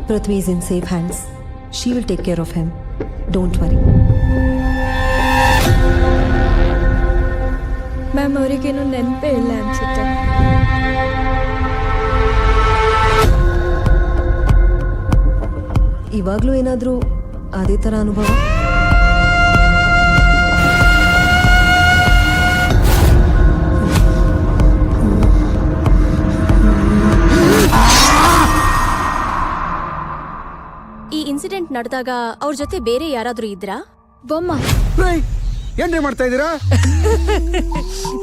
Prithvi is in safe hands. She will take care of him. Don't worry. Ma'am ಅವರಿಗೇನು ನೆನಪೇ ಇಲ್ಲ ಅನ್ಸುತ್ತೆ. ಇವಾಗಲೂ ಏನಾದರೂ ಅದೇ ಥರ ಅನುಭವ? ಈ ಇನ್ಸಿಡೆಂಟ್ ನಡೆದಾಗ ಅವ್ರ ಜೊತೆ ಬೇರೆ ಯಾರಾದ್ರೂ ಇದ್ರಾ? ಬೊಮ್ಮ ಏನ್ರಿ ಮಾಡ್ತಾ ಇದೀರಾ?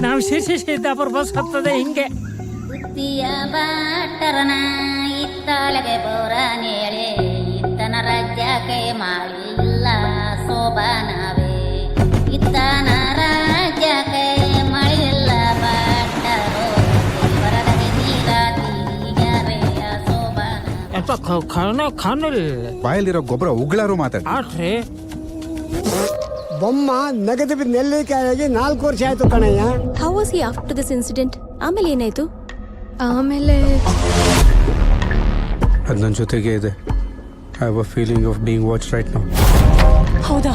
ನಾವು ಶಿರ್ಸಿ ಸಿದ್ದಾಪುರ ಬಸ್ ಹತ್ತದೆ ಹಿಂಗೆ. ಬುದ್ಧಿಯ ಬಾಟರನ ಇತ್ತಲಗೆ ಬೋರನೇಳೆ ಇತ್ತನ ರಾಜ್ಯಕ್ಕೆ ಮಾಳಿ ಇಲ್ಲ ಸೋಬಾನವೇ ಇತ್ತನ ರಾಜ್ಯಕ್ಕೆ ಮಳಿ ಇಲ್ಲ ಬಾಟರೋ ದೇವರಗೆ ನೀರಾತಿಗರೆಯ ಸೋಬಾನ ಎಂತ ಖಾನಿಲ್ ಬಾಯಲ್ಲಿರೋ ಗೊಬ್ಬರ ಉಗ್ಳಾರು ಮಾತಾಡಿ. ಆಟ್ರಿ ಬೊಮ್ಮ ನಗದು ಬಿದ್ದು ನೆಲ್ಲಿಕಾಯಾಗಿ 4 ವರ್ಷ ಆಯ್ತು ಕಣಯ್ಯ. How was he after this incident? ಆಮೇಲೆ ಏನಾಯ್ತು? ಆಮೇಲೆ ಅದು ನನ್ನ ಜೊತೆಗೆ ಇದೆ. I have a feeling of being watch right now. ಹೌದಾ?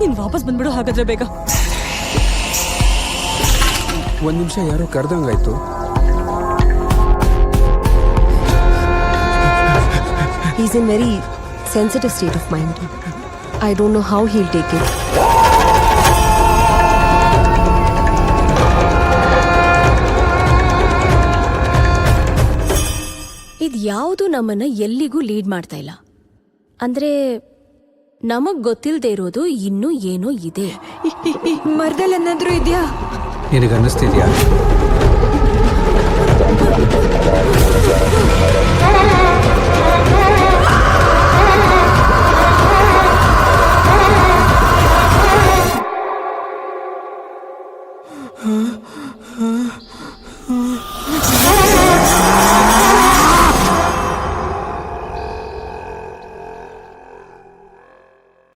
ನೀನು ವಾಪಸ್ ಬಂದ್ಬಿಡು ಹಾಗಾದ್ರೆ ಬೇಗ. ಒಂದು ನಿಮಿಷ ಯಾರೋ ಕರೆದಂಗಾಯ್ತು. He's in very sensitive state of mind. I don't know how he'll take it. ಇದ್ಯಾವುದು ನಮ್ಮನ್ನ ಎಲ್ಲಿಗೂ ಲೀಡ್ ಮಾಡ್ತಾ ಇಲ್ಲ. ಅಂದ್ರೆ ನಮಗ್ ಗೊತ್ತಿಲ್ಲದೆ ಇರೋದು ಇನ್ನೂ ಏನೋ ಇದೆ. ಮರದಲ್ಲಿ ಏನಾದ್ರೂ ಇದೆಯಾ? ನಿನಗೆ ಅನ್ನಿಸ್ತಿದ್ಯಾ?